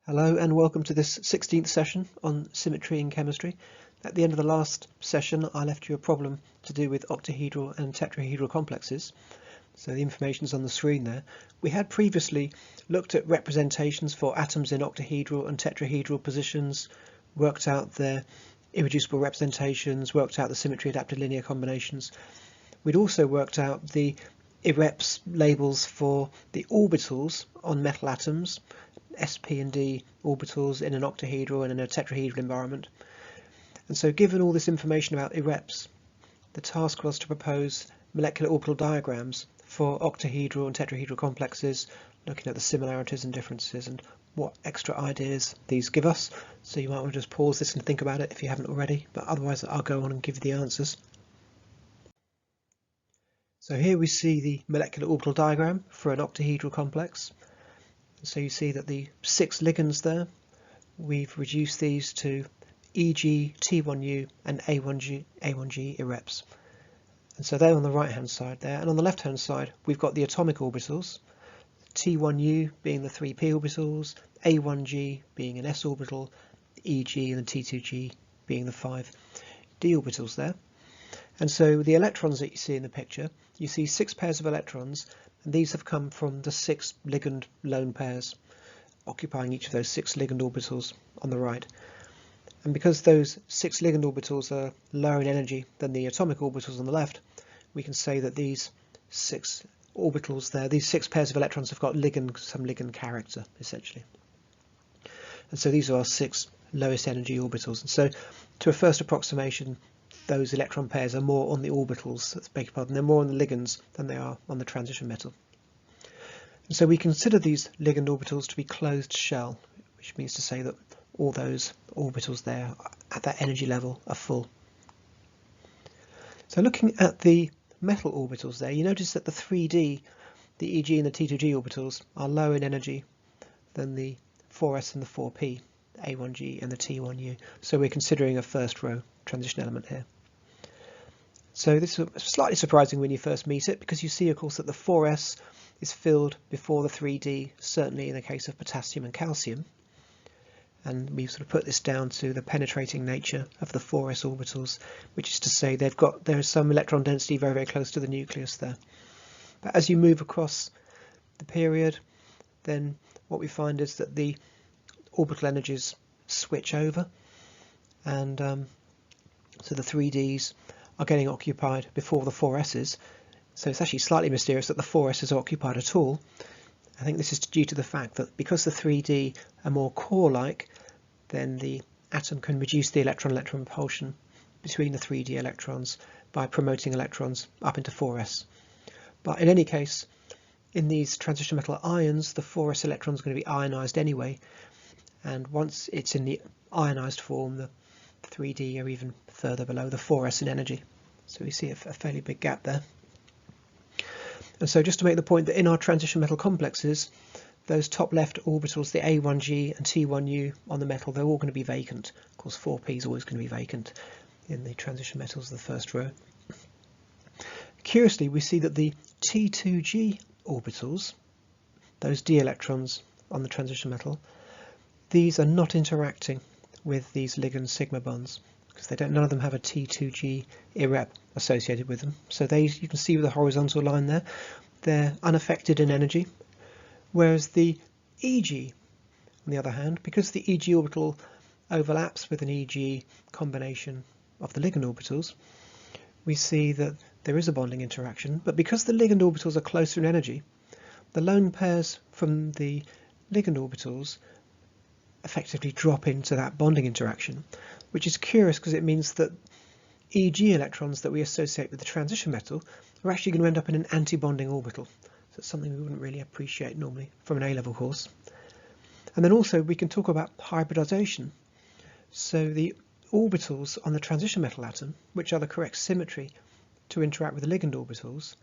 Hello and welcome to this 16th session on symmetry in chemistry. At the end of the last session I left you a problem to do with octahedral and tetrahedral complexes. So the information is on the screen there. We had previously looked at representations for atoms in octahedral and tetrahedral positions, worked out their irreducible representations, worked out the symmetry adapted linear combinations. We'd also worked out the IREPS labels for the orbitals on metal atoms, sp and d orbitals in an octahedral and in a tetrahedral environment. And so given all this information about IREPS, the task was to propose molecular orbital diagrams for octahedral and tetrahedral complexes, looking at the similarities and differences and what extra ideas these give us. So you might want to just pause this and think about it if you haven't already, but otherwise I'll go on and give you the answers. So here we see the molecular orbital diagram for an octahedral complex. So you see that the 6 ligands there, we've reduced these to Eg, T1U and A1G IREPS. And so they're on the right hand side there, and on the left hand side we've got the atomic orbitals, T1U being the 3p orbitals, A1G being an s orbital, Eg and the T2G being the 5d orbitals there. And so the electrons that you see in the picture, you see 6 pairs of electrons, and these have come from the 6 ligand lone pairs occupying each of those 6 ligand orbitals on the right. And because those 6 ligand orbitals are lower in energy than the atomic orbitals on the left, we can say that these 6 orbitals there, these 6 pairs of electrons have got some ligand character essentially. And so these are our 6 lowest energy orbitals. And so to a first approximation, those electron pairs are more on the orbitals, they're more on the ligands than they are on the transition metal. And so we consider these ligand orbitals to be closed shell, which means to say that all those orbitals there at that energy level are full. So looking at the metal orbitals there, you notice that the 3d, the Eg and the T2G orbitals are lower in energy than the 4s and the 4p, A1G and the T1U. So we're considering a first row transition element here. So this is slightly surprising when you first meet it, because you see of course that the 4s is filled before the 3d, certainly in the case of potassium and calcium. And we sort of put this down to the penetrating nature of the 4s orbitals, which is to say there is some electron density very, very close to the nucleus there. But as you move across the period, then what we find is that the orbital energies switch over, and so the 3ds are getting occupied before the 4s's. So it's actually slightly mysterious that the 4s's are occupied at all. I think this is due to the fact that because the 3d are more core-like, then the atom can reduce the electron-electron repulsion between the 3d electrons by promoting electrons up into 4s. But in any case, in these transition metal ions, the 4s electron is going to be ionized anyway, and once it's in the ionized form, the 3d are even further below the 4s in energy. So we see a fairly big gap there. And so just to make the point that in our transition metal complexes, those top left orbitals, the A1G and T1U on the metal, they're all going to be vacant. Of course 4p is always going to be vacant in the transition metals of the first row. Curiously, we see that the T2G orbitals, those d electrons on the transition metal, these are not interacting with these ligand sigma bonds, because none of them have a T2G IREP associated with them. So you can see with the horizontal line there, they're unaffected in energy, whereas the Eg, on the other hand, because the Eg orbital overlaps with an Eg combination of the ligand orbitals, we see that there is a bonding interaction, but because the ligand orbitals are closer in energy, the lone pairs from the ligand orbitals effectively drop into that bonding interaction, which is curious because it means that Eg electrons that we associate with the transition metal are actually going to end up in an anti-bonding orbital. So it's something we wouldn't really appreciate normally from an A-level course. And then also we can talk about hybridization. So the orbitals on the transition metal atom, which are the correct symmetry to interact with the ligand orbitals,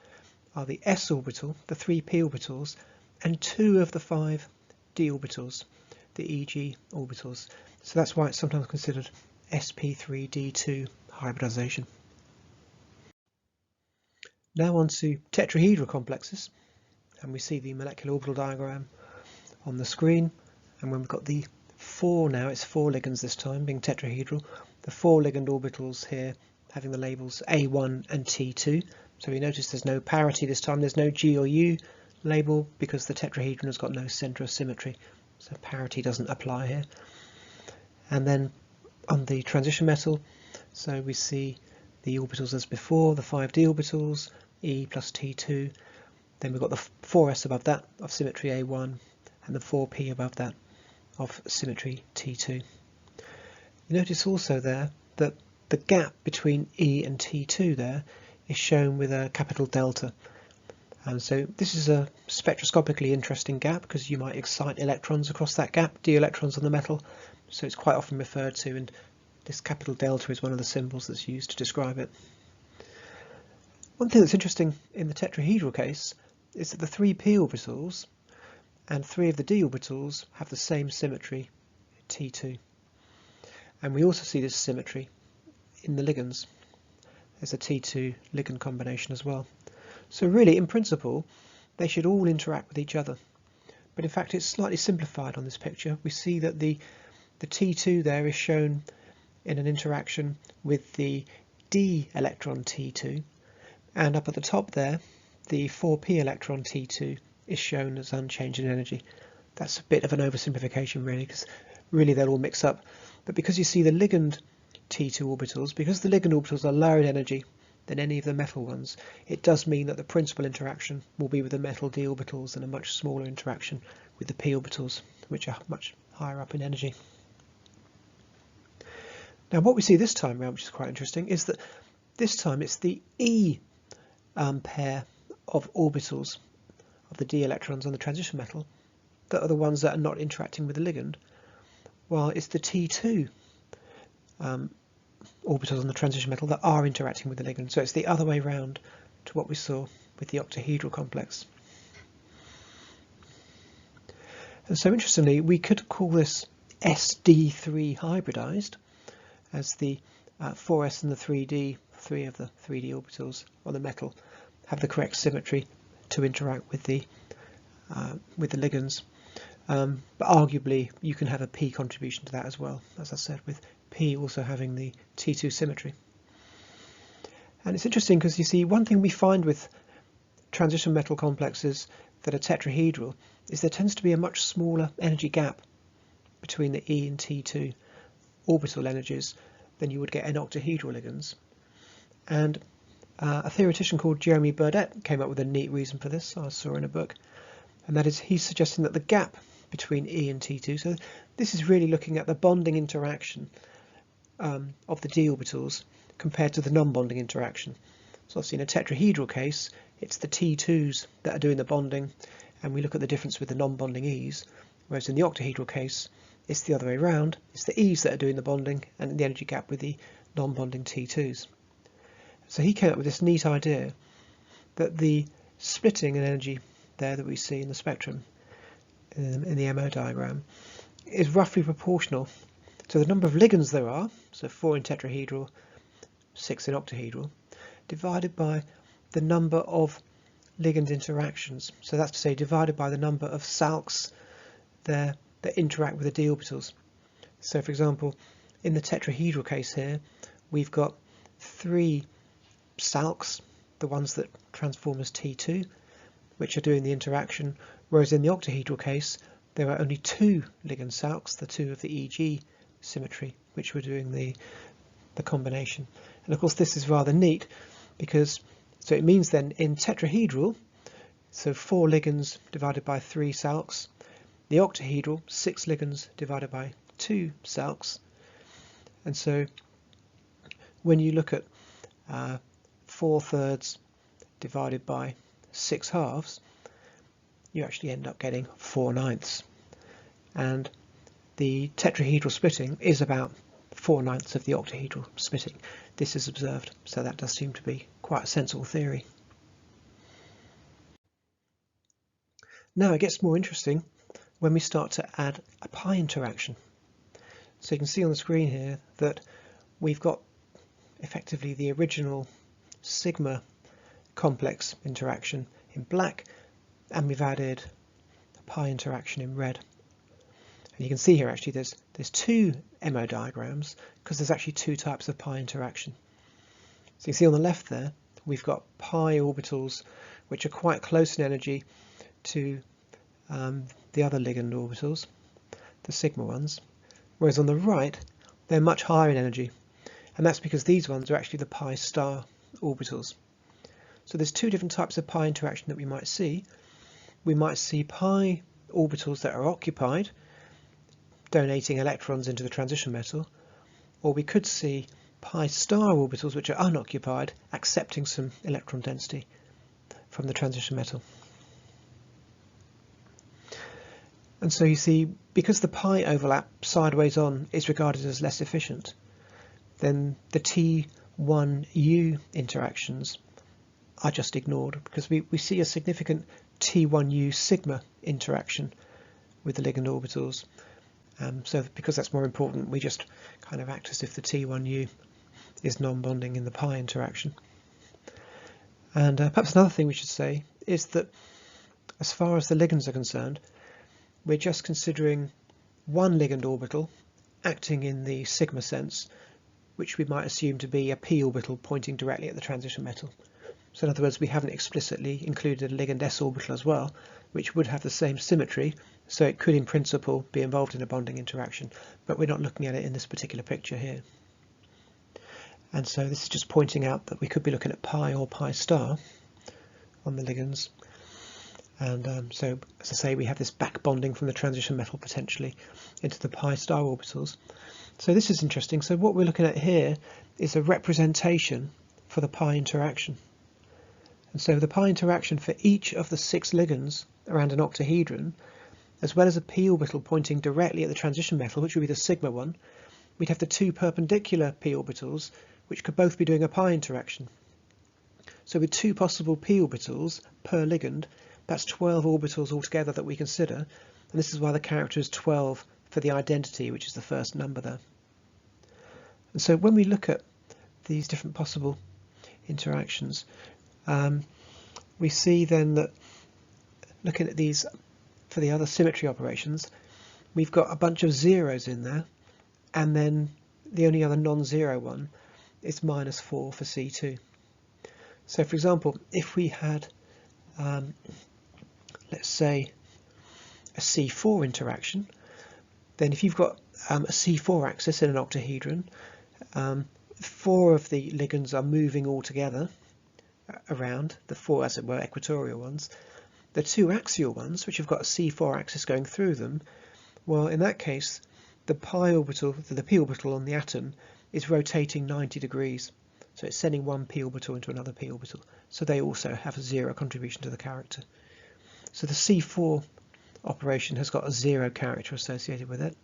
are the s orbital, the 3p orbitals, and 2 of the 5d orbitals, the Eg orbitals. So that's why it's sometimes considered sp3d2 hybridization. Now on to tetrahedral complexes, and we see the molecular orbital diagram on the screen, And when we've got the 4 now, it's 4 ligands this time, being tetrahedral, the 4 ligand orbitals here having the labels A1 and T2. So we notice there's no parity this time, there's no G or U label because the tetrahedron has got no centre of symmetry, so parity doesn't apply here. And then on the transition metal, so we see the orbitals as before, the 5d orbitals, E plus T2, then we've got the 4s above that of symmetry A1 and the 4p above that of symmetry T2. You notice also there that the gap between E and T2 there is shown with a capital delta. And so this is a spectroscopically interesting gap because you might excite electrons across that gap, d electrons on the metal, so it's quite often referred to, and this capital delta is one of the symbols that's used to describe it. One thing that's interesting in the tetrahedral case is that the 3p orbitals and 3 of the d orbitals have the same symmetry, T2. And we also see this symmetry in the ligands. There's a T2 ligand combination as well. So really, in principle, they should all interact with each other. But in fact, it's slightly simplified on this picture. We see that the T2 there is shown in an interaction with the d electron T2. And up at the top there, the 4p electron T2 is shown as unchanged in energy. That's a bit of an oversimplification really, because really they'll all mix up. But because you see the ligand T2 orbitals, because the ligand orbitals are lower in energy than any of the metal ones, it does mean that the principal interaction will be with the metal d orbitals and a much smaller interaction with the p orbitals, which are much higher up in energy. Now what we see this time around, which is quite interesting, is that this time it's the E pair of orbitals of the d electrons on the transition metal that are the ones that are not interacting with the ligand, while it's the T2 orbitals on the transition metal that are interacting with the ligand. So it's the other way round to what we saw with the octahedral complex. And so interestingly, we could call this SD3 hybridized, as the 4s and the 3d, 3 of the 3d orbitals on the metal, have the correct symmetry to interact with the ligands. But arguably you can have a p contribution to that as well, as I said, with p also having the T2 symmetry. And it's interesting because you see, one thing we find with transition metal complexes that are tetrahedral is there tends to be a much smaller energy gap between the E and T2 orbital energies than you would get in octahedral ligands. And a theoretician called Jeremy Burdett came up with a neat reason for this, I saw in a book, and that is he's suggesting that the gap between E and T2, so this is really looking at the bonding interaction of the d orbitals compared to the non-bonding interaction. So obviously in a tetrahedral case, it's the T2s that are doing the bonding, and we look at the difference with the non-bonding E's, whereas in the octahedral case, it's the other way around. It's the E's that are doing the bonding and the energy gap with the non-bonding T2s. So he came up with this neat idea that the splitting in energy there that we see in the spectrum, in the MO diagram, is roughly proportional to the number of ligands there are, so 4 in tetrahedral, 6 in octahedral, divided by the number of ligand interactions. So that's to say divided by the number of salks there that interact with the d orbitals. So for example, in the tetrahedral case here, we've got 3 salks, the ones that transform as T2, which are doing the interaction, whereas in the octahedral case, there are only 2 ligand salks, the 2 of the EG symmetry, which were doing the combination. And of course this is rather neat because, so it means then in tetrahedral, so 4 ligands divided by 3 salks, the octahedral, 6 ligands divided by 2 salks, and so when you look at 4/3 divided by 6/2, you actually end up getting 4/9, and the tetrahedral splitting is about 4/9 of the octahedral splitting. This is observed, so that does seem to be quite a sensible theory. Now it gets more interesting when we start to add a pi interaction. So you can see on the screen here that we've got effectively the original sigma complex interaction in black, and we've added a pi interaction in red. And And you can see here actually there's two MO diagrams because there's actually two types of pi interaction. So you see on the left there we've got pi orbitals which are quite close in energy to the other ligand orbitals, the sigma ones, whereas on the right they're much higher in energy, and that's because these ones are actually the pi star orbitals. So there's two different types of pi interaction that we might see. We might see pi orbitals that are occupied, donating electrons into the transition metal, or we could see pi star orbitals which are unoccupied, accepting some electron density from the transition metal. And so you see, because the pi overlap sideways on is regarded as less efficient, then the T1U interactions are just ignored, because we see a significant T1U sigma interaction with the ligand orbitals. So because that's more important, we just kind of act as if the T1U is non-bonding in the pi interaction. And perhaps another thing we should say is that as far as the ligands are concerned, we're just considering one ligand orbital acting in the sigma sense, which we might assume to be a p orbital pointing directly at the transition metal. So in other words, we haven't explicitly included a ligand s orbital as well, which would have the same symmetry, so it could in principle be involved in a bonding interaction, but we're not looking at it in this particular picture here. And so this is just pointing out that we could be looking at pi or pi star on the ligands. And so, as I say, we have this back bonding from the transition metal potentially into the pi star orbitals. So this is interesting. So what we're looking at here is a representation for the pi interaction. And so the pi interaction for each of the 6 ligands around an octahedron, as well as a p orbital pointing directly at the transition metal, which would be the sigma one, we'd have the 2 perpendicular p orbitals, which could both be doing a pi interaction. So with 2 possible p orbitals per ligand, that's 12 orbitals altogether that we consider, and this is why the character is 12 for the identity, which is the first number there. And so when we look at these different possible interactions, we see then that looking at these for the other symmetry operations, we've got a bunch of zeros in there, and then the only other non-zero one is -4 for C2. So for example, if we had let's say a C4 interaction, then if you've got a C4 axis in an octahedron, 4 of the ligands are moving all together around, the 4 as it were equatorial ones. The 2 axial ones, which have got a C4 axis going through them, well in that case the pi orbital, the p orbital on the atom is rotating 90 degrees. So it's sending one p orbital into another p orbital. So they also have a 0 contribution to the character. So the C4 operation has got a 0 character associated with it.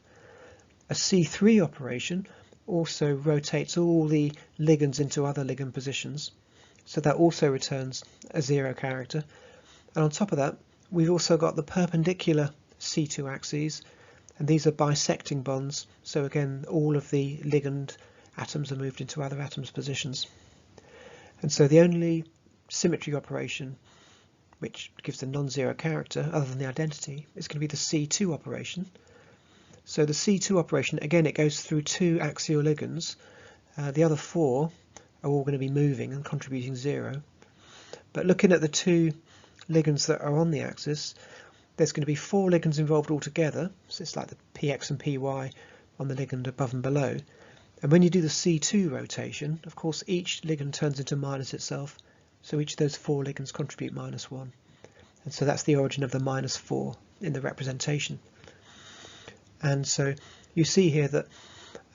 A C3 operation also rotates all the ligands into other ligand positions. So that also returns a 0 character. And on top of that, we've also got the perpendicular C2 axes, and these are bisecting bonds. So again, all of the ligand atoms are moved into other atoms' positions. And so the only symmetry operation which gives a non-zero character other than the identity is going to be the C2 operation. So the C2 operation, again, it goes through 2 axial ligands. The other 4 are all going to be moving and contributing 0. But looking at the 2 ligands that are on the axis, there's going to be 4 ligands involved altogether. So it's like the px and py on the ligand above and below. And when you do the C2 rotation, of course, each ligand turns into minus itself. So each of those 4 ligands contribute -1. And so that's the origin of the -4 in the representation. And so you see here that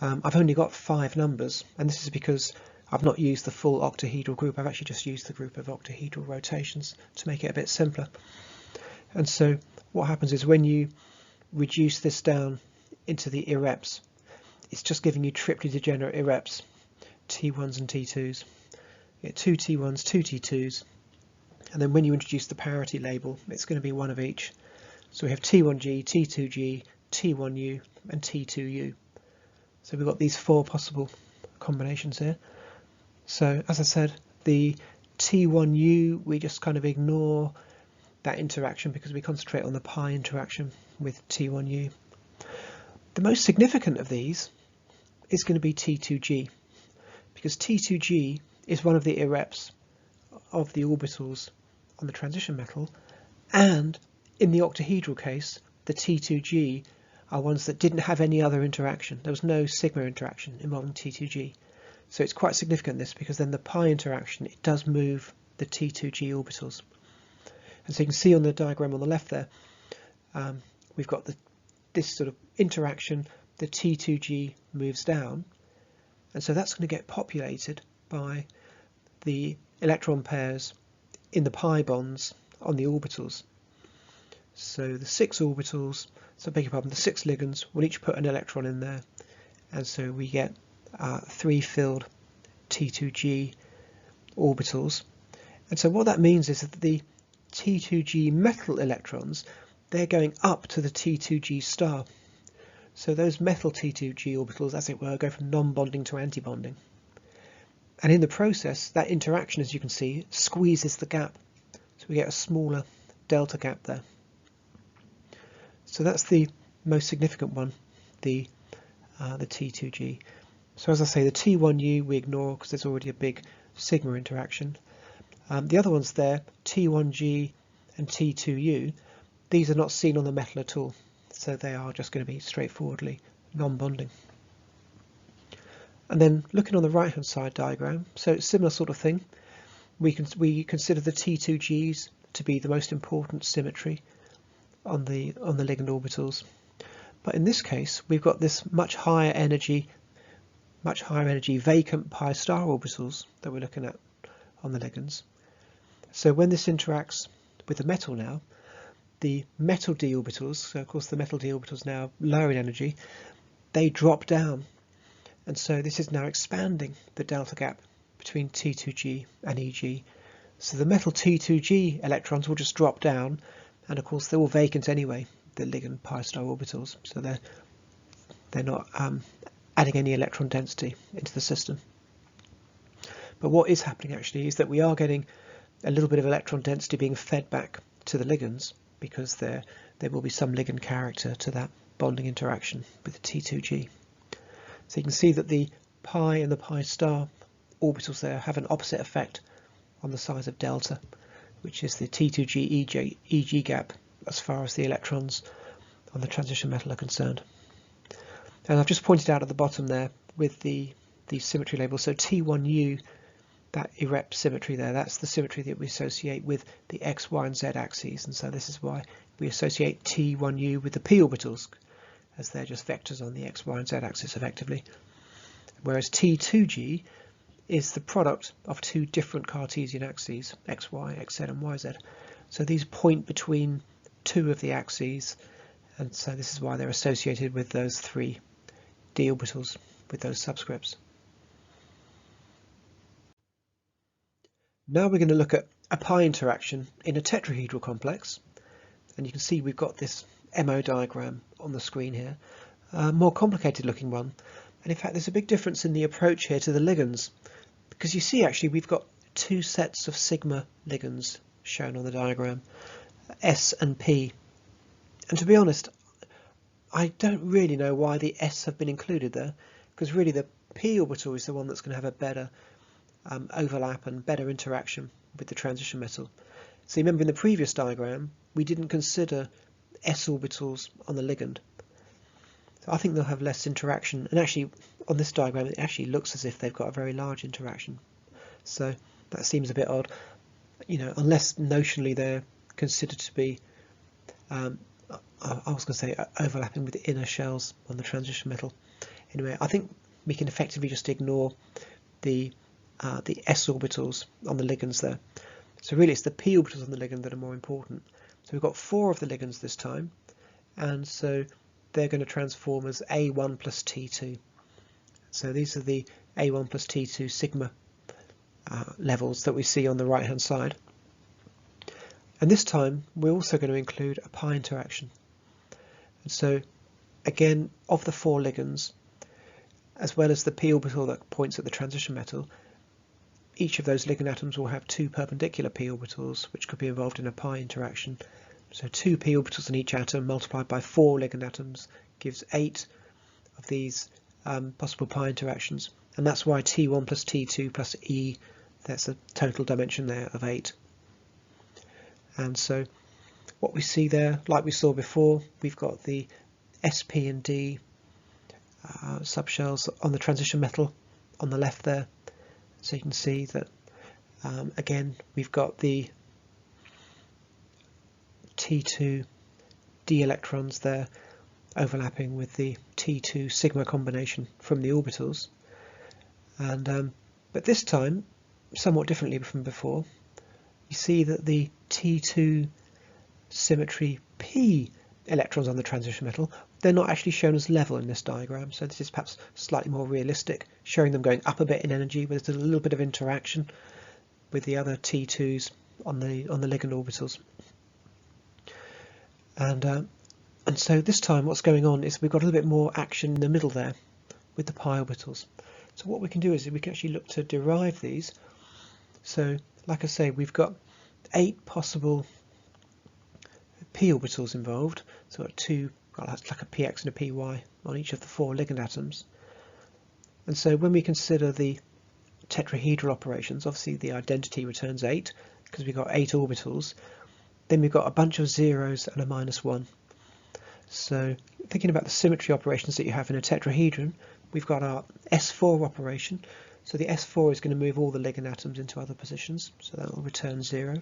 I've only got 5 numbers, and this is because I've not used the full octahedral group. I've actually just used the group of octahedral rotations to make it a bit simpler. And so what happens is when you reduce this down into the irreps, it's just giving you triply degenerate irreps, T1s and T2s. You get 2 T1s, 2 T2s, and then when you introduce the parity label, it's going to be one of each. So we have T1G, T2G, T1U, and T2U. So we've got these 4 possible combinations here. So as I said, the T1U, we just kind of ignore that interaction because we concentrate on the pi interaction with T1U. The most significant of these is going to be T2G, because T2G is one of the irreps of the orbitals on the transition metal, and in the octahedral case, the T2G are ones that didn't have any other interaction. There was no sigma interaction involving T2G. So it's quite significant, this, because then the pi interaction, it does move the T2G orbitals. And so you can see on the diagram on the left there, we've got this sort of interaction, the T2G moves down, and so that's going to get populated by the electron pairs in the pi bonds on the orbitals. So the 6 orbitals, so beg your pardon, the 6 ligands will each put an electron in there, and so we get 3 filled T2G orbitals. And so what that means is that the T2G metal electrons, they're going up to the T2G star. So those metal T2G orbitals, as it were, go from non-bonding to anti-bonding. And in the process, that interaction, as you can see, squeezes the gap. So we get a smaller delta gap there. So that's the most significant one, the T2G. So as I say, the T1U we ignore because there's already a big sigma interaction. The other ones there, T1G and T2U, these are not seen on the metal at all. So they are just going to be straightforwardly non-bonding. And then looking on the right hand side diagram, so it's a similar sort of thing. We consider the T2Gs to be the most important symmetry on the ligand orbitals. But in this case, we've got this much higher energy vacant pi star orbitals that we're looking at on the ligands. So when this interacts with the metal now, the metal d orbitals, so of course the metal d orbitals now lower in energy, they drop down, and so this is now expanding the delta gap between T2G and EG. So the metal T2G electrons will just drop down, and of course they're all vacant anyway, the ligand pi star orbitals, so they're not adding any electron density into the system. But what is happening actually is that we are getting a little bit of electron density being fed back to the ligands, because there will be some ligand character to that bonding interaction with the T2G. So you can see that the pi and the pi star orbitals there have an opposite effect on the size of delta, which is the T2G EG gap as far as the electrons on the transition metal are concerned. And I've just pointed out at the bottom there with the symmetry label, so T1U, that irrep symmetry there, that's the symmetry that we associate with the X, Y and Z axes, and so this is why we associate T1U with the p orbitals, as they're just vectors on the X, Y and Z axis effectively. Whereas T2G is the product of two different Cartesian axes, X, Y, X, Z and Y, Z. So these point between two of the axes, and so this is why they're associated with those 3 d orbitals with those subscripts. Now we're going to look at a pi interaction in a tetrahedral complex, and you can see we've got this MO diagram on the screen here, a more complicated looking one, and in fact there's a big difference in the approach here to the ligands, because you see actually we've got 2 sets of sigma ligands shown on the diagram, S and P, and to be honest I don't really know why the S have been included there, because really the p orbital is the one that's going to have a better overlap and better interaction with the transition metal. So remember in the previous diagram we didn't consider s orbitals on the ligand. So I think they'll have less interaction, and actually on this diagram it actually looks as if they've got a very large interaction. So that seems a bit odd, you know, unless notionally they're considered to be I was going to say overlapping with the inner shells on the transition metal. Anyway, I think we can effectively just ignore the s orbitals on the ligands there. So really it's the p orbitals on the ligand that are more important. So we've got 4 of the ligands this time, and so they're going to transform as A1 plus T2. So these are the A1 plus T2 sigma levels that we see on the right hand side. And this time we're also going to include a pi interaction. And so again, of the 4 ligands, as well as the p orbital that points at the transition metal, each of those ligand atoms will have 2 perpendicular p orbitals, which could be involved in a pi interaction. So 2 p orbitals in each atom multiplied by 4 ligand atoms gives 8 of these possible pi interactions, and that's why T1 plus T2 plus E, that's a total dimension there of 8. And so what we see there, like we saw before, we've got the SP and D subshells on the transition metal on the left there. So you can see that again we've got the T2 D electrons there overlapping with the T2 sigma combination from the orbitals, and but this time somewhat differently from before. You see that the T2 symmetry P electrons on the transition metal, they're not actually shown as level in this diagram, so this is perhaps slightly more realistic, showing them going up a bit in energy, but there's a little bit of interaction with the other T2s on the ligand orbitals. And so this time what's going on is we've got a little bit more action in the middle there with the pi orbitals. So what we can do is we can actually look to derive these. So like I say, we've got 8 possible p orbitals involved, so got 2, well, that's like a px and a py on each of the 4 ligand atoms. And so when we consider the tetrahedral operations, obviously the identity returns 8 because we've got 8 orbitals. Then we've got a bunch of zeros and a -1. So thinking about the symmetry operations that you have in a tetrahedron, we've got our S4 operation. So the S4 is going to move all the ligand atoms into other positions, so that will return 0.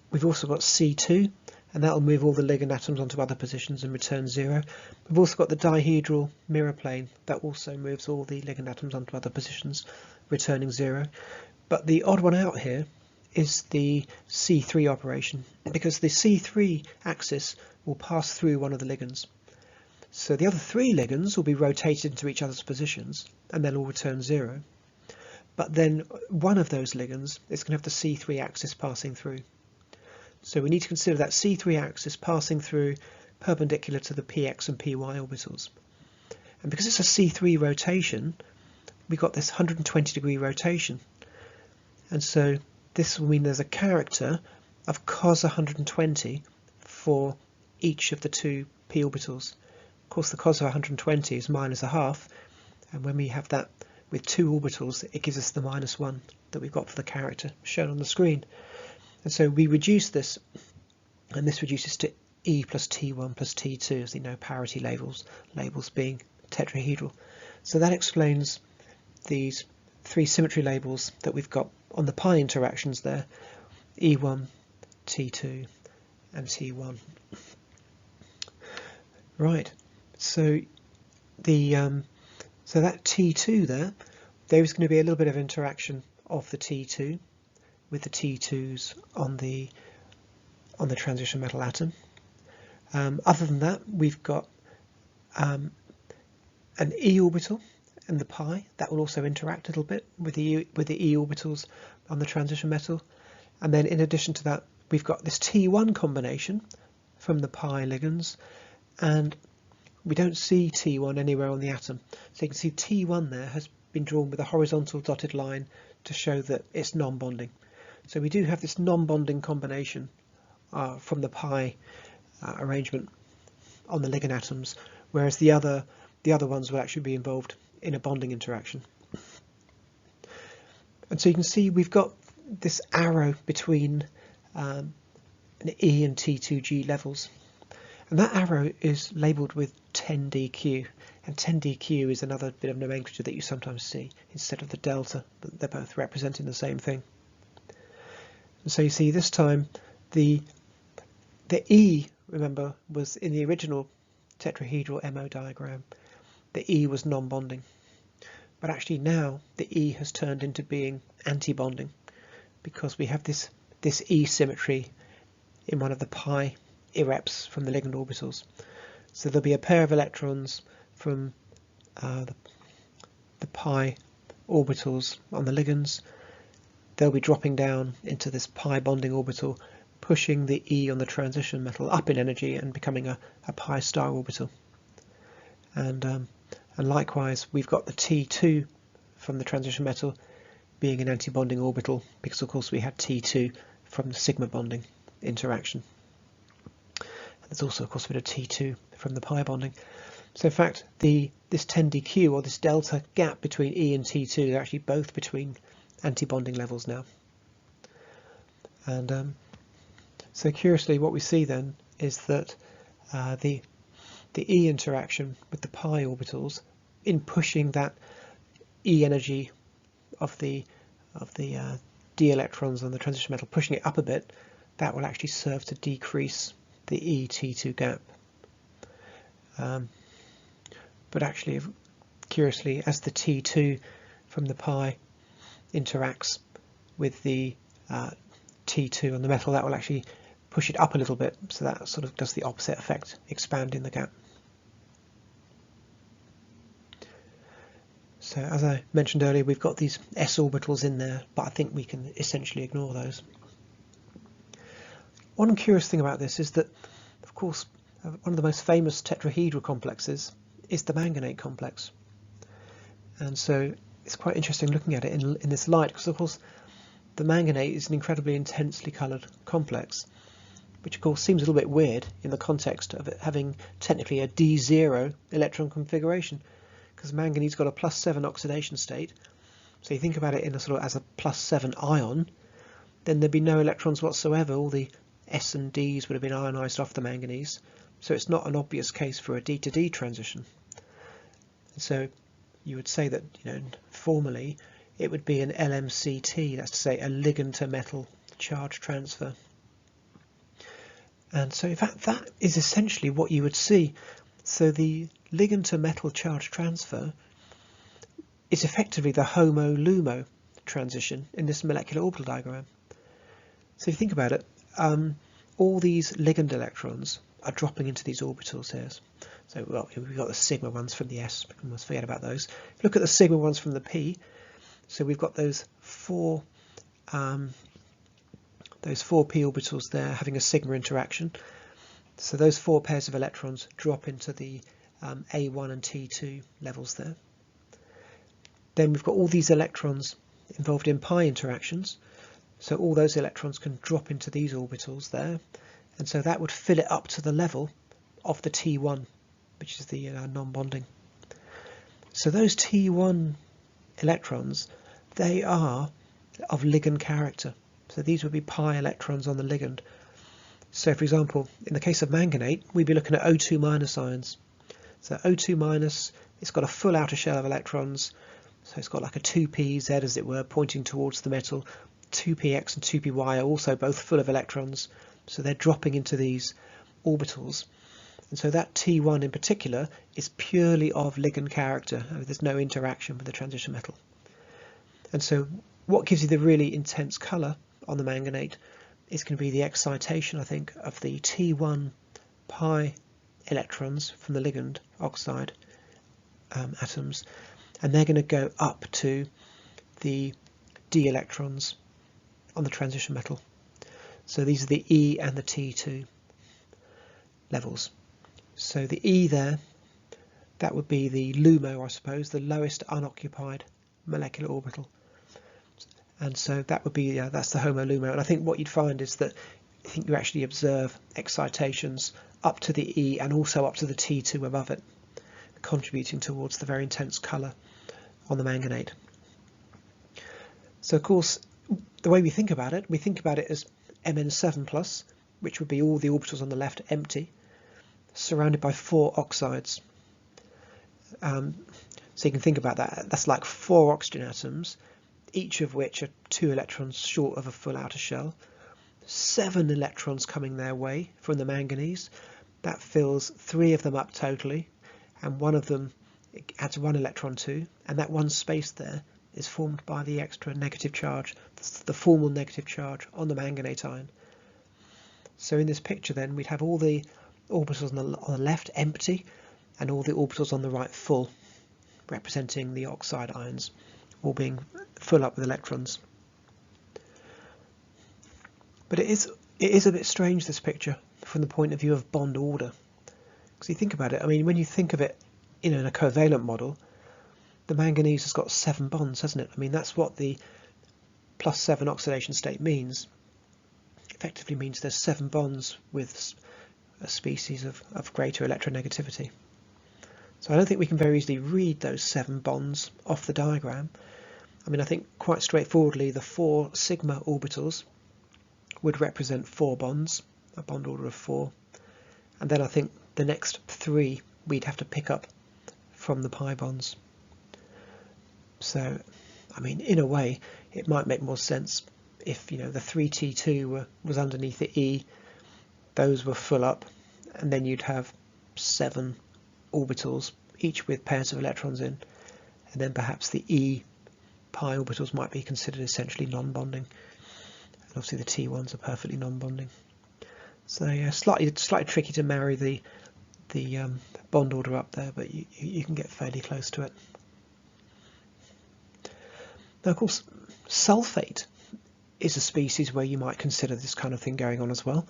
We've also got C2, and that will move all the ligand atoms onto other positions and return 0. We've also got the dihedral mirror plane, that also moves all the ligand atoms onto other positions, returning 0. But the odd one out here is the C3 operation, because the C3 axis will pass through one of the ligands. So the other 3 ligands will be rotated into each other's positions, and they'll all return 0. But then one of those ligands is going to have the C3 axis passing through. So we need to consider that C3 axis passing through perpendicular to the px and py orbitals. And because it's a C3 rotation, we've got this 120-degree rotation. And so this will mean there's a character of cos 120 for each of the 2 p orbitals. Of course, the cos of 120 is -1/2, and when we have that with 2 orbitals, it gives us the -1 that we've got for the character shown on the screen. And so we reduce this, and this reduces to E plus T1 plus T2, as you know, parity labels being tetrahedral. So that explains these 3 symmetry labels that we've got on the pi interactions there, E1, T2 and T1. Right, so so that T2 there is going to be a little bit of interaction of the T2 with the T2s on the transition metal atom. Other than that, we've got an E orbital in the pi that will also interact a little bit with the E orbitals on the transition metal. And then in addition to that, we've got this T1 combination from the pi ligands, and we don't see T1 anywhere on the atom. So you can see T1 there has been drawn with a horizontal dotted line to show that it's non-bonding. So we do have this non-bonding combination from the pi arrangement on the ligand atoms, whereas the other ones will actually be involved in a bonding interaction. And so you can see we've got this arrow between an E and T2G levels, and that arrow is labelled with 10dq, and 10dq is another bit of nomenclature that you sometimes see instead of the delta, but they're both representing the same thing. And so you see this time the E, remember, was in the original tetrahedral MO diagram, the E was non-bonding, but actually now the E has turned into being anti-bonding because we have this E symmetry in one of the pi irreps from the ligand orbitals. So there'll be a pair of electrons from the pi orbitals on the ligands. They'll be dropping down into this pi bonding orbital, pushing the E on the transition metal up in energy and becoming a pi star orbital. And likewise, we've got the T2 from the transition metal being an anti-bonding orbital because, of course, we had T2 from the sigma bonding interaction. And there's also, of course, a bit of T2 from the pi bonding. So in fact, this 10dq, or this delta gap between E and T2, are actually both between antibonding levels now. And so curiously, what we see then is that the E interaction with the pi orbitals, in pushing that E energy of the d electrons on the transition metal, pushing it up a bit, that will actually serve to decrease the E T2 gap. But actually, curiously, as the T2 from the pi interacts with the T2 on the metal, that will actually push it up a little bit, so that sort of does the opposite effect, expanding the gap. So as I mentioned earlier, we've got these s orbitals in there, but I think we can essentially ignore those. One curious thing about this is that, of course, one of the most famous tetrahedral complexes is the manganate complex. And so it's quite interesting looking at it in this light, because of course the manganate is an incredibly intensely coloured complex, which of course seems a little bit weird in the context of it having technically a D0 electron configuration, because manganese's got a +7 oxidation state. So you think about it in a sort of as a +7 ion, then there'd be no electrons whatsoever. All the S and Ds would have been ionized off the manganese. So it's not an obvious case for a D to D transition. And so you would say that, formally it would be an LMCT, that's to say a ligand to metal charge transfer. And so in fact that is essentially what you would see. So the ligand to metal charge transfer is effectively the HOMO-LUMO transition in this molecular orbital diagram. So if you think about it, all these ligand electrons are dropping into these orbitals here. So well, we've got the sigma ones from the S, we must forget about those. Look at the sigma ones from the P. So we've got those four p orbitals there having a sigma interaction. So those 4 pairs of electrons drop into the A1 and T2 levels there. Then we've got all these electrons involved in pi interactions. So all those electrons can drop into these orbitals there. And so that would fill it up to the level of the T1, which is the non-bonding. So those T1 electrons, they are of ligand character. So these would be pi electrons on the ligand. So for example, in the case of manganate, we'd be looking at O2 minus ions. So O2 minus, it's got a full outer shell of electrons. So it's got like a 2pz, as it were, pointing towards the metal. 2px and 2py are also both full of electrons. So they're dropping into these orbitals. And so that T1 in particular is purely of ligand character. There's no interaction with the transition metal. And so what gives you the really intense colour on the manganate is going to be the excitation, I think, of the T1 pi electrons from the ligand oxide atoms. And they're going to go up to the d electrons on the transition metal. So these are the E and the T2 levels. So the E there, that would be the LUMO, I suppose, the lowest unoccupied molecular orbital. And so that would be, that's the HOMO-LUMO. And I think what you'd find is that I think you actually observe excitations up to the E and also up to the T2 above it, contributing towards the very intense colour on the manganate. So of course, the way we think about it as Mn7+, which would be all the orbitals on the left empty, surrounded by 4 oxides. So you can think about that. That's like 4 oxygen atoms, each of which are 2 electrons short of a full outer shell. 7 electrons coming their way from the manganese. That fills 3 of them up totally, and one of them adds 1 electron to, and that one space there is formed by the extra negative charge, the formal negative charge on the manganate ion. So in this picture then we'd have all the orbitals on the left empty and all the orbitals on the right full, representing the oxide ions, all being full up with electrons. But it is a bit strange, this picture, from the point of view of bond order. Because you think about it, I mean, when you think of it in a covalent model, the manganese has got 7 bonds, hasn't it? I mean, that's what the +7 oxidation state means. Effectively means there's 7 bonds with a species of greater electronegativity. So I don't think we can very easily read those 7 bonds off the diagram. I mean, I think quite straightforwardly the 4 sigma orbitals would represent 4 bonds, a bond order of 4. And then I think the next 3 we'd have to pick up from the pi bonds. So, I mean, in a way, it might make more sense if, the 3T2 was underneath the E, those were full up, and then you'd have 7 orbitals, each with pairs of electrons in, and then perhaps the E pi orbitals might be considered essentially non-bonding, and obviously the T ones are perfectly non-bonding. So yeah, slightly tricky to marry the bond order up there, but you can get fairly close to it. Now, of course, sulfate is a species where you might consider this kind of thing going on as well,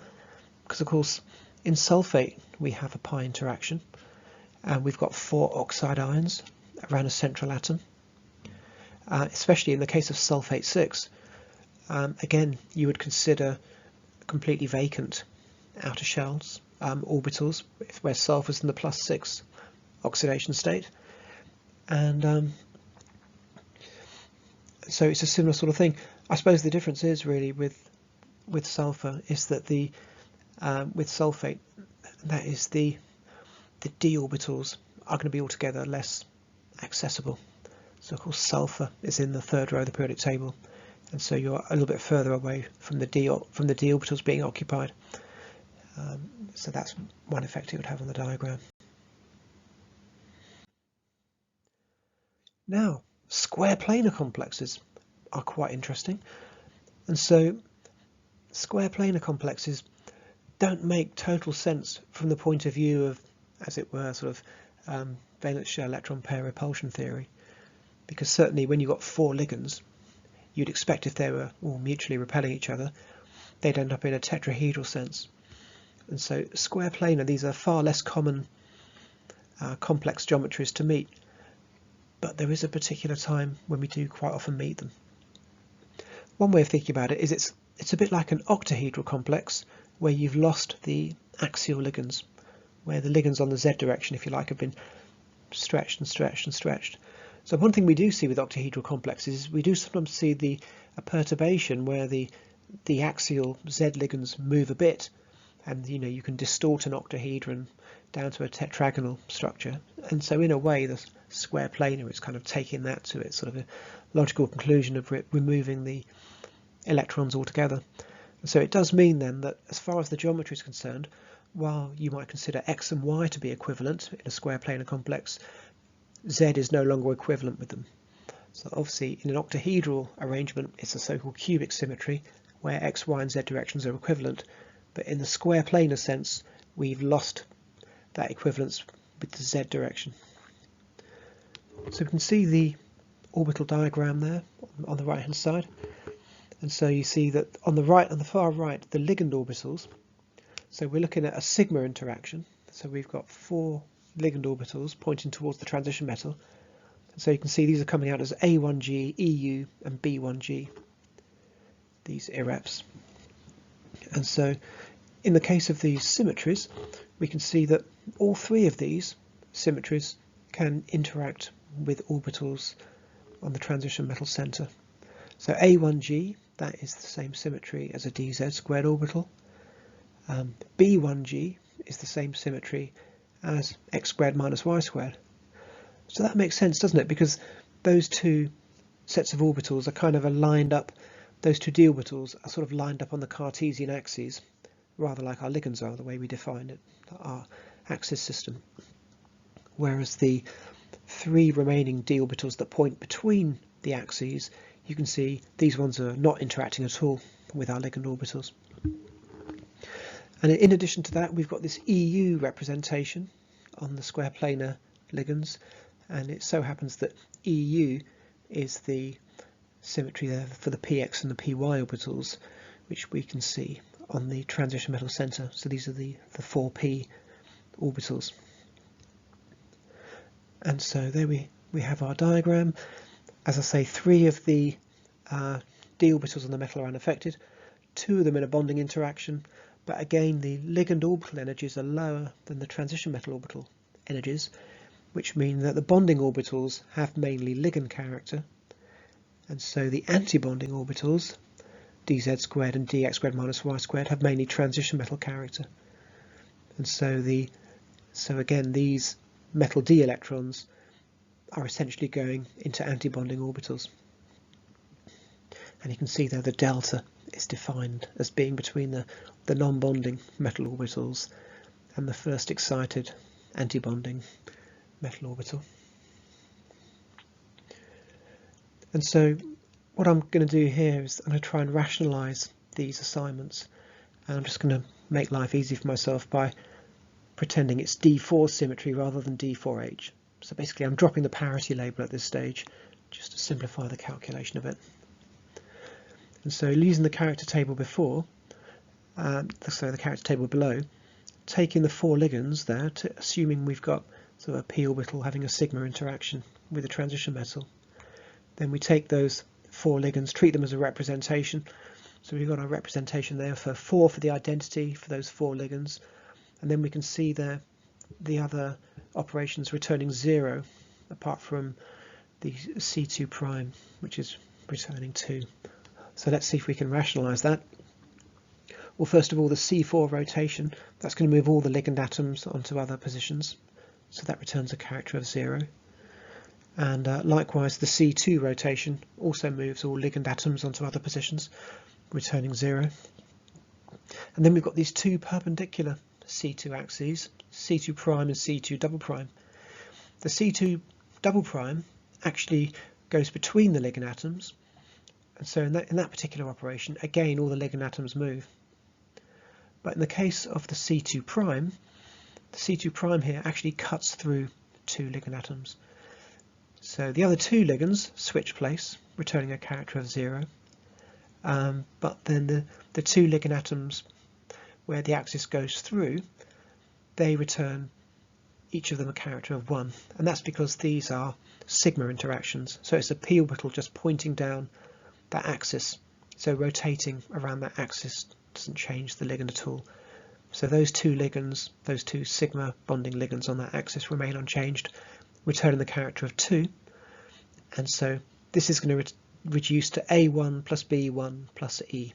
because of course in sulfate we have a pi interaction, and we've got 4 oxide ions around a central atom. Especially in the case of sulfate 6, again you would consider completely vacant outer shells, orbitals, where sulfur's in the +6 oxidation state, and so it's a similar sort of thing. I suppose the difference is really with sulfur is that with sulfate, that is the d orbitals are going to be altogether less accessible. So of course sulfur is in the 3rd row of the periodic table, and so you're a little bit further away from the d orbitals being occupied. So that's one effect it would have on the diagram. Now, square planar complexes are quite interesting, and so square planar complexes don't make total sense from the point of view of, as it were, sort of valence shell electron pair repulsion theory, because certainly when you've got 4 ligands, you'd expect if they were all mutually repelling each other, they'd end up in a tetrahedral sense. And so square planar, these are far less common complex geometries to meet, but there is a particular time when we do quite often meet them. One way of thinking about it is it's a bit like an octahedral complex where you've lost the axial ligands, where the ligands on the z direction, if you like, have been stretched and stretched and stretched. So one thing we do see with octahedral complexes is we do sometimes see a perturbation where the axial z ligands move a bit, and you can distort an octahedron down to a tetragonal structure, and so in a way the square planar is kind of taking that to its sort of a logical conclusion of removing the electrons altogether. And so it does mean then that as far as the geometry is concerned, while you might consider x and y to be equivalent in a square planar complex, z is no longer equivalent with them. So obviously in an octahedral arrangement it's a so-called cubic symmetry where x, y and z directions are equivalent, but in the square planar sense we've lost that equivalence with the z direction. So we can see the orbital diagram there on the right hand side, and so you see that on the far right, the ligand orbitals, so we're looking at a sigma interaction, so we've got 4 ligand orbitals pointing towards the transition metal, so you can see these are coming out as A1G, EU and B1G, these irreps. And so in the case of these symmetries, we can see that all 3 of these symmetries can interact with orbitals on the transition metal center. So A1G, that is the same symmetry as a dz squared orbital. B1G is the same symmetry as x squared minus y squared. So that makes sense, doesn't it? Because those 2 sets of orbitals are kind of lined up, those 2 d orbitals are sort of lined up on the Cartesian axes, rather like our ligands are, the way we define it, our axis system. Whereas the 3 remaining d orbitals that point between the axes, you can see these ones are not interacting at all with our ligand orbitals. And in addition to that, we've got this EU representation on the square planar ligands, and it so happens that EU is the symmetry there for the px and the py orbitals, which we can see on the transition metal center. So these are the 4p orbitals. And so there we have our diagram. As I say, 3 of the d orbitals on the metal are unaffected, 2 of them in a bonding interaction, but again the ligand orbital energies are lower than the transition metal orbital energies, which mean that the bonding orbitals have mainly ligand character, and so the antibonding orbitals, dz squared and dx squared minus y squared, have mainly transition metal character. And so again, these metal d electrons are essentially going into antibonding orbitals. And you can see there the delta is defined as being between the non-bonding metal orbitals and the first excited antibonding metal orbital. And so what I'm going to do here is I'm going to try and rationalize these assignments, and I'm just going to make life easy for myself by pretending it's D4 symmetry rather than D4H. So basically I'm dropping the parity label at this stage just to simplify the calculation of it. And so using the character table before, the character table below, taking the 4 ligands there, assuming we've got sort of a p orbital having a sigma interaction with a transition metal, then we take those 4 ligands, treat them as a representation. So we've got our representation there for 4 for the identity for those 4 ligands, and then we can see there the other operations returning 0 apart from the C2 prime, which is returning 2. So let's see if we can rationalize that. Well, first of all, the C4 rotation, that's going to move all the ligand atoms onto other positions, so that returns a character of 0. And likewise, the C2 rotation also moves all ligand atoms onto other positions, returning 0. And then we've got these 2 perpendicular C2 axes, C2 prime and C2 double prime. The C2 double prime actually goes between the ligand atoms, and so in that particular operation, again, all the ligand atoms move. But in the case of the C2 prime here actually cuts through 2 ligand atoms. So the other 2 ligands switch place, returning a character of 0. But then the 2 ligand atoms where the axis goes through, they return each of them a character of 1. And that's because these are sigma interactions. So it's a p orbital just pointing down that axis. So rotating around that axis doesn't change the ligand at all. So those 2 ligands, those 2 sigma bonding ligands on that axis remain unchanged, returning the character of 2. And so this is going to reduce to A1 plus B1 plus E.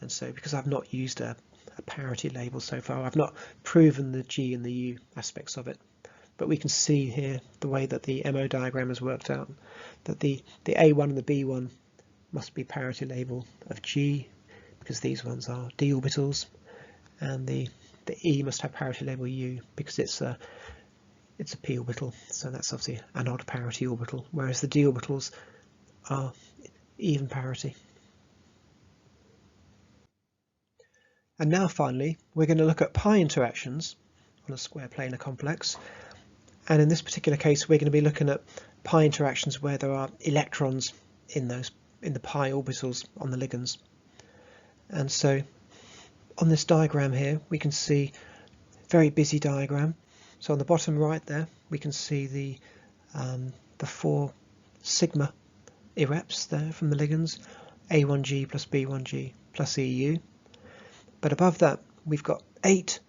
And so because I've not used a parity label so far, I've not proven the G and the U aspects of it. But we can see here the way that the MO diagram has worked out, that the A1 and the B1 must be parity label of G, because these ones are d orbitals, and the E must have parity label U because it's a p orbital, so that's obviously an odd parity orbital, whereas the d orbitals are even parity. And now finally we're going to look at pi interactions on a square planar complex, and in this particular case we're going to be looking at pi interactions where there are electrons in the pi orbitals on the ligands. And so on this diagram here we can see a very busy diagram. So on the bottom right there we can see the 4 sigma irreps there from the ligands, A1G plus B1G plus EU. But above that we've got 8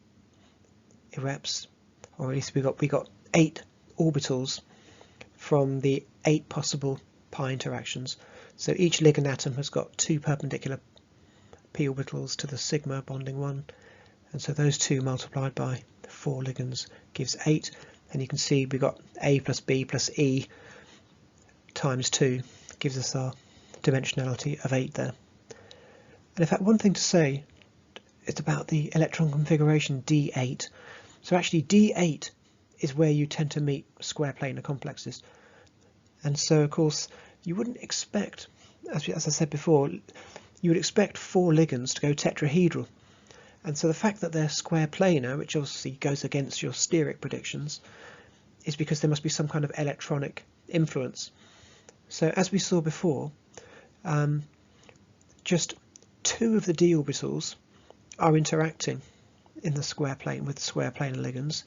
irreps, or at least we got 8 orbitals from the 8 possible pi interactions. So each ligand atom has got 2 perpendicular p orbitals to the sigma bonding 1, and so those 2 multiplied by 4 ligands gives 8, and you can see we've got A plus B plus E times 2 gives us our dimensionality of 8 there. And in fact, one thing to say is about the electron configuration D8. So actually D8 is where you tend to meet square planar complexes, and so of course you wouldn't expect, as I said before, you would expect 4 ligands to go tetrahedral, and so the fact that they're square planar, which obviously goes against your steric predictions, is because there must be some kind of electronic influence. So as we saw before, just 2 of the d orbitals are interacting in the square plane with square planar ligands,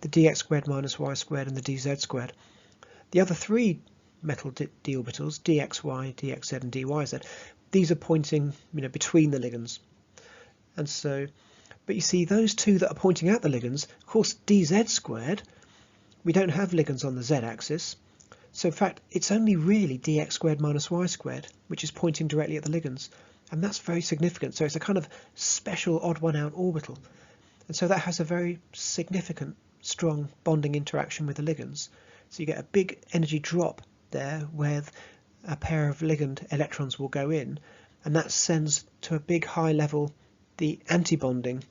the dx squared minus y squared and the dz squared. The other 3 metal d orbitals, dxy, dxz and dyz, these are pointing between the ligands. And so, but you see those 2 that are pointing at the ligands, of course dz squared, we don't have ligands on the z-axis. So in fact, it's only really dx squared minus y squared, which is pointing directly at the ligands. And that's very significant. So it's a kind of special odd one out orbital. And so that has a very significant, strong bonding interaction with the ligands. So you get a big energy drop there where a pair of ligand electrons will go in, and that sends to a big high level the anti-bonding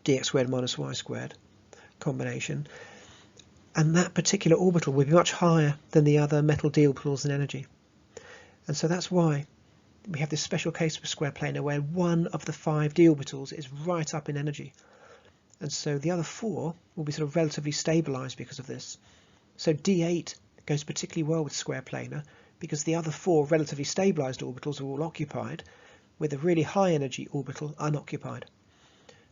dx squared minus y squared combination. And that particular orbital will be much higher than the other metal d orbitals in energy. And so that's why we have this special case of a square planar where one of the 5 d orbitals is right up in energy. And so the other 4 will be sort of relatively stabilized because of this. So d8 goes particularly well with square planar because the other 4 relatively stabilized orbitals are all occupied, with a really high energy orbital unoccupied.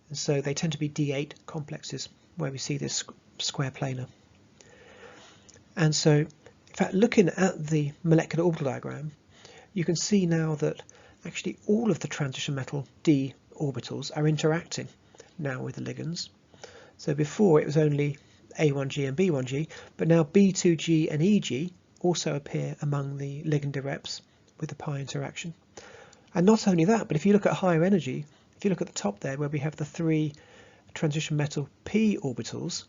And so they tend to be d8 complexes where we see this square planar. And so, in fact, looking at the molecular orbital diagram, you can see now that actually all of the transition metal d orbitals are interacting now with the ligands. So before it was only A1G and B1G, but now B2G and EG also appear among the ligand reps with the pi interaction. And not only that, but if you look at higher energy, if you look at the top there where we have the 3 transition metal p orbitals,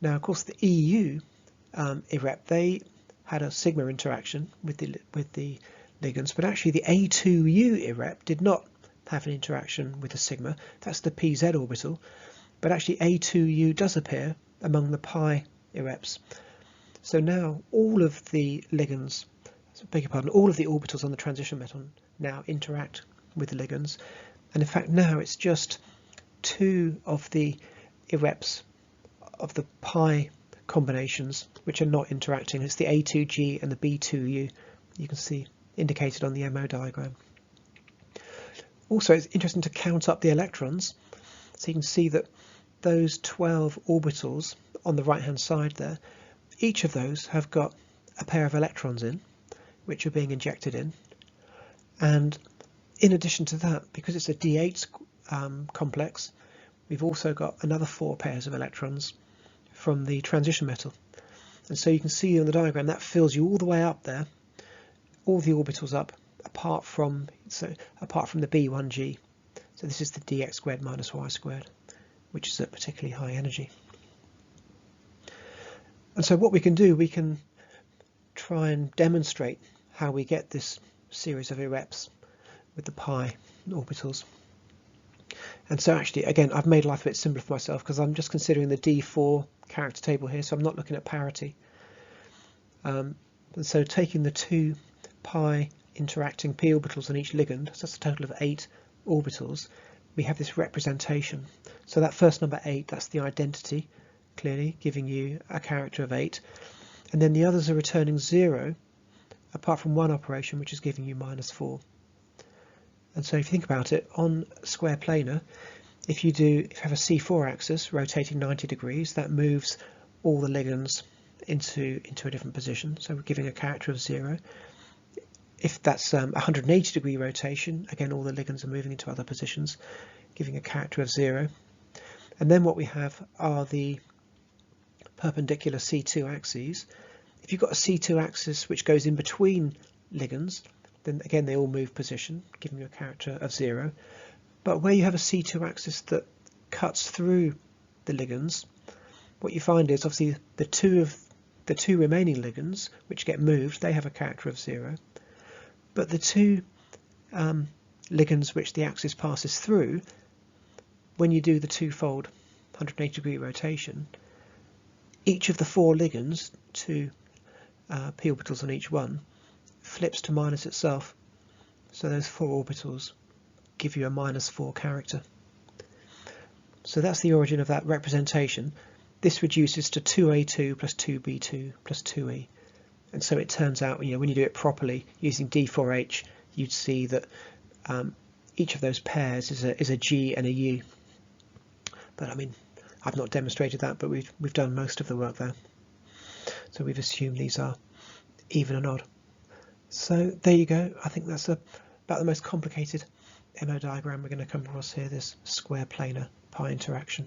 now of course the EU irrep, they had a sigma interaction with the ligands, but actually the A2U irrep did not have an interaction with the sigma. That's the PZ orbital, but actually A2U does appear among the pi irreps. So now all of the ligands, beg your pardon, all of the orbitals on the transition metal now interact with the ligands, and in fact now it's just 2 of the irreps of the pi combinations which are not interacting. It's the A2G and the B2U, you can see indicated on the MO diagram. Also, it's interesting to count up the electrons, so you can see that those 12 orbitals on the right hand side there, each of those have got a pair of electrons in which are being injected in, and in addition to that, because it's a D8 complex, we've also got another 4 pairs of electrons from the transition metal. And so you can see on the diagram that fills you all the way up there, all the orbitals up, apart from the B1G. So this is the dx squared minus y squared, which is at particularly high energy. And so what we can do, we can try and demonstrate how we get this series of irreps with the pi orbitals. And so actually, again, I've made life a bit simpler for myself because I'm just considering the D4 character table here, so I'm not looking at parity. And so taking the 2 pi interacting p orbitals on each ligand, so that's a total of 8 orbitals, we have this representation. So that first number 8, that's the identity, clearly giving you a character of 8. And then the others are returning 0, apart from one operation, which is giving you -4. And so if you think about it, on square planar, if you have a C4 axis rotating 90 degrees, that moves all the ligands into a different position, so we're giving a character of 0. If that's 180 degree rotation, again all the ligands are moving into other positions, giving a character of 0. And then what we have are the perpendicular C2 axes. If you've got a C2 axis which goes in between ligands, then again they all move position, giving you a character of 0. But where you have a C2 axis that cuts through the ligands, what you find is obviously the two remaining ligands which get moved, they have a character of 0. But the 2 ligands which the axis passes through, when you do the twofold 180 degree rotation, each of the 4 ligands, 2 p orbitals on each one, flips to minus itself. So those 4 orbitals give you a -4 character. So that's the origin of that representation. This reduces to 2A2 plus 2B2 plus 2E. And so it turns out, when you do it properly using D4H, you'd see that each of those pairs is a G and a U. But I mean, I've not demonstrated that, but we've done most of the work there. So we've assumed these are even and odd. So there you go. I think that's about the most complicated MO diagram we're going to come across here, this square planar pi interaction.